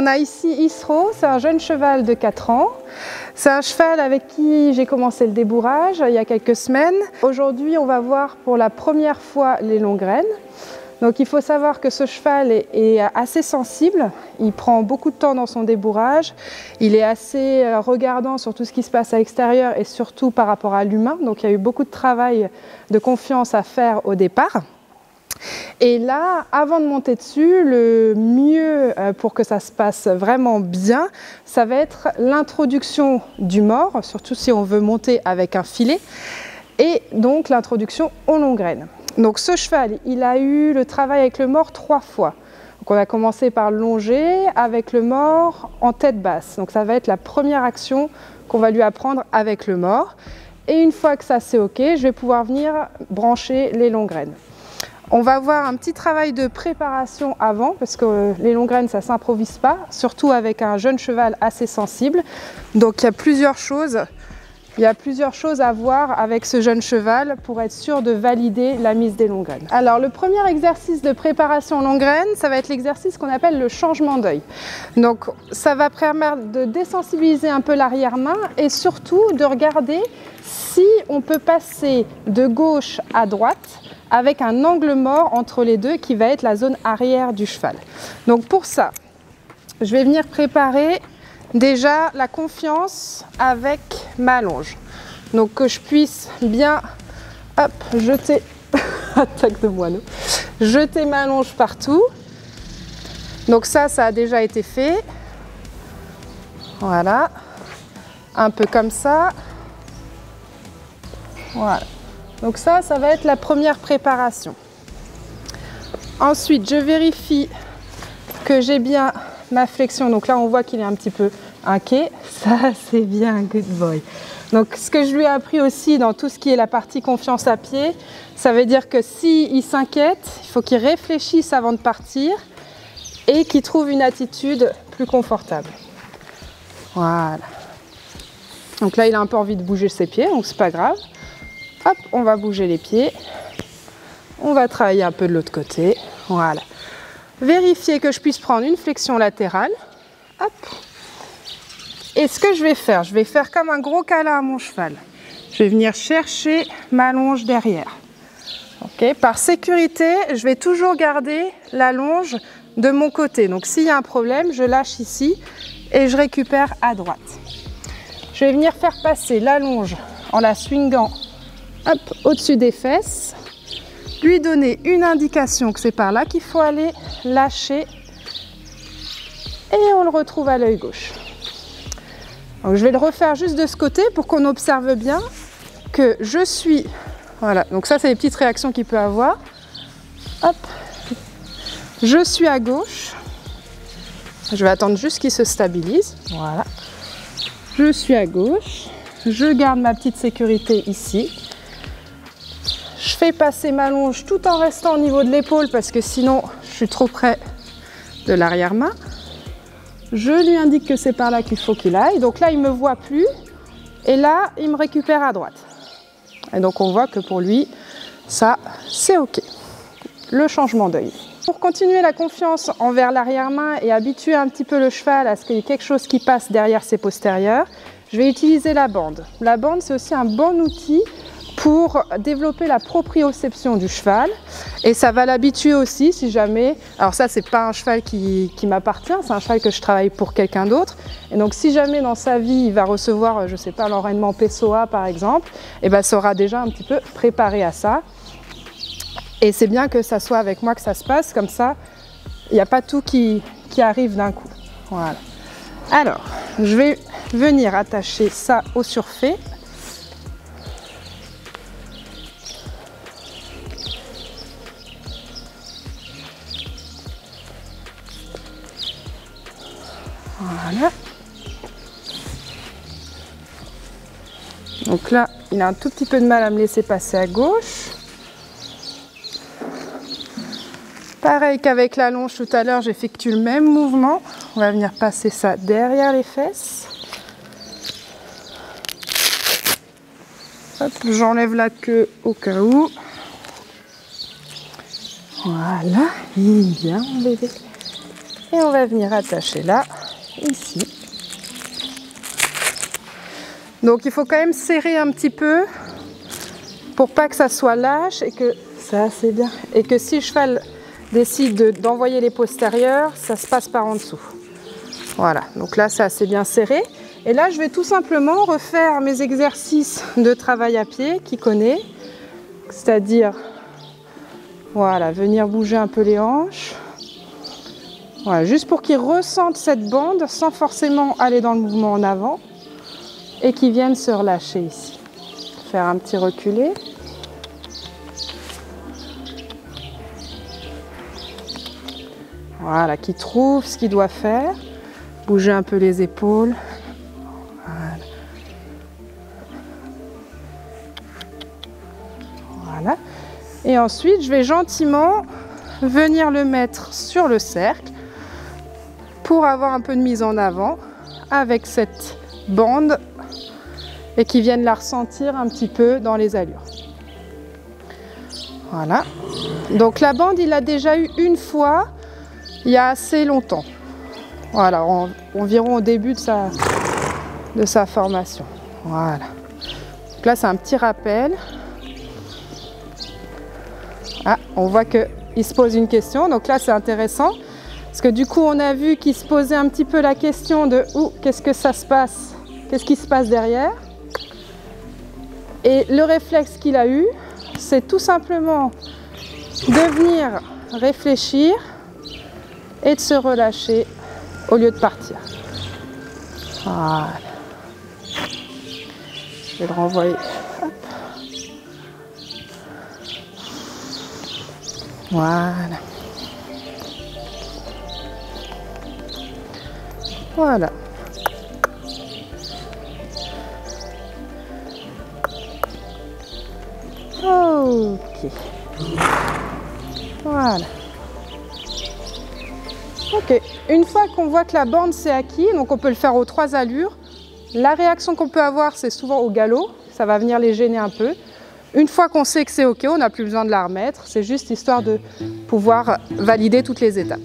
on a ici Isro, c'est un jeune cheval de 4 ans. C'est un cheval avec qui j'ai commencé le débourrage il y a quelques semaines. Aujourd'hui, on va voir pour la première fois les longues graines. Donc il faut savoir que ce cheval est assez sensible, il prend beaucoup de temps dans son débourrage, il est assez regardant sur tout ce qui se passe à l'extérieur et surtout par rapport à l'humain. Donc il y a eu beaucoup de travail de confiance à faire au départ. Et là, avant de monter dessus, le mieux pour que ça se passe vraiment bien, ça va être l'introduction du mors, surtout si on veut monter avec un filet, et donc l'introduction aux longues graines. Donc ce cheval, il a eu le travail avec le mors 3 fois. Donc on a commencé par le longer avec le mors en tête basse. Donc ça va être la première action qu'on va lui apprendre avec le mors. Et une fois que ça c'est ok, je vais pouvoir venir brancher les longues graines. On va avoir un petit travail de préparation avant, parce que les longues graines, ça ne s'improvise pas, surtout avec un jeune cheval assez sensible. Donc il y a plusieurs choses à voir avec ce jeune cheval pour être sûr de valider la mise des longues graines. Alors le premier exercice de préparation longues graines, ça va être l'exercice qu'on appelle le changement d'œil. Donc ça va permettre de désensibiliser un peu l'arrière-main et surtout de regarder si on peut passer de gauche à droite avec un angle mort entre les deux qui va être la zone arrière du cheval. Donc pour ça, je vais venir préparer déjà la confiance avec ma longe. Donc que je puisse bien jeter, attaque de moineau, jeter ma longe partout. Donc ça a déjà été fait. Voilà, un peu comme ça. Voilà. Donc ça va être la première préparation. Ensuite, je vérifie que j'ai bien ma flexion. Donc là, on voit qu'il est un petit peu inquiet. Ça, c'est bien, good boy. Donc ce que je lui ai appris aussi dans tout ce qui est la partie confiance à pied, ça veut dire que s'il s'inquiète, il faut qu'il réfléchisse avant de partir et qu'il trouve une attitude plus confortable. Voilà. Donc là, il a un peu envie de bouger ses pieds, donc c'est pas grave. Hop, on va bouger les pieds. On va travailler un peu de l'autre côté. Voilà. Vérifier que je puisse prendre une flexion latérale. Hop. Et ce que je vais faire comme un gros câlin à mon cheval. Je vais venir chercher ma longe derrière. Okay. Par sécurité, je vais toujours garder la longe de mon côté. Donc s'il y a un problème, je lâche ici et je récupère à droite. Je vais venir faire passer la longe en la swingant au-dessus des fesses, lui donner une indication que c'est par là qu'il faut aller, lâcher et on le retrouve à l'œil gauche. Donc je vais le refaire juste de ce côté pour qu'on observe bien que je suis, voilà, donc ça c'est les petites réactions qu'il peut avoir. Hop, je suis à gauche, je vais attendre juste qu'il se stabilise, voilà, je suis à gauche, je garde ma petite sécurité ici. Je fais passer ma longe tout en restant au niveau de l'épaule parce que sinon je suis trop près de l'arrière-main. Je lui indique que c'est par là qu'il faut qu'il aille. Donc là, il ne me voit plus. Et là, il me récupère à droite. Et donc on voit que pour lui, ça, c'est OK. Le changement d'œil. Pour continuer la confiance envers l'arrière-main et habituer un petit peu le cheval à ce qu'il y ait quelque chose qui passe derrière ses postérieurs, je vais utiliser la bande. La bande, c'est aussi un bon outil pour développer la proprioception du cheval et ça va l'habituer aussi si jamais, alors ça c'est pas un cheval qui m'appartient, c'est un cheval que je travaille pour quelqu'un d'autre et donc si jamais dans sa vie il va recevoir, je sais pas, l'enraînement Pessoa par exemple, et ben ça aura déjà un petit peu préparé à ça et c'est bien que ça soit avec moi que ça se passe, comme ça il n'y a pas tout qui arrive d'un coup. Voilà. Alors je vais venir attacher ça au surfait. Voilà. Donc là, il a un tout petit peu de mal à me laisser passer à gauche. Pareil qu'avec la longe tout à l'heure, j'effectue le même mouvement. On va venir passer ça derrière les fesses. J'enlève la queue au cas où. Voilà, il est bien mon bébé. Et on va venir attacher là, ici. Donc il faut quand même serrer un petit peu pour pas que ça soit lâche et que ça c'est bien. Et que si le cheval décide d'envoyer les postérieurs, ça se passe par en dessous. Voilà, donc là c'est assez bien serré. Et là je vais tout simplement refaire mes exercices de travail à pied qu'il connaît. C'est-à-dire, voilà, venir bouger un peu les hanches. Voilà, juste pour qu'ils ressentent cette bande sans forcément aller dans le mouvement en avant et qu'ils viennent se relâcher ici. Faire un petit reculé. Voilà, qu'ils trouvent ce qu'ils doivent faire. Bouger un peu les épaules. Voilà. Voilà. Et ensuite, je vais gentiment venir le mettre sur le cercle pour avoir un peu de mise en avant avec cette bande et qu'ils viennent la ressentir un petit peu dans les allures. Voilà. Donc la bande, il l'a déjà eu une fois il y a assez longtemps. Voilà, environ au début de sa formation. Voilà. Donc là, c'est un petit rappel. Ah, on voit qu'il se pose une question. Donc là, c'est intéressant. Parce que du coup, on a vu qu'il se posait un petit peu la question de qu'est-ce que ça se passe? Qu'est-ce qui se passe derrière? Et le réflexe qu'il a eu, c'est tout simplement de venir réfléchir et de se relâcher au lieu de partir. Voilà. Je vais le renvoyer. Hop. Voilà. Voilà. Ok. Voilà. Ok. Une fois qu'on voit que la bande c'est acquis, donc on peut le faire aux 3 allures. La réaction qu'on peut avoir, c'est souvent au galop. Ça va venir les gêner un peu. Une fois qu'on sait que c'est ok, on n'a plus besoin de la remettre. C'est juste histoire de pouvoir valider toutes les étapes.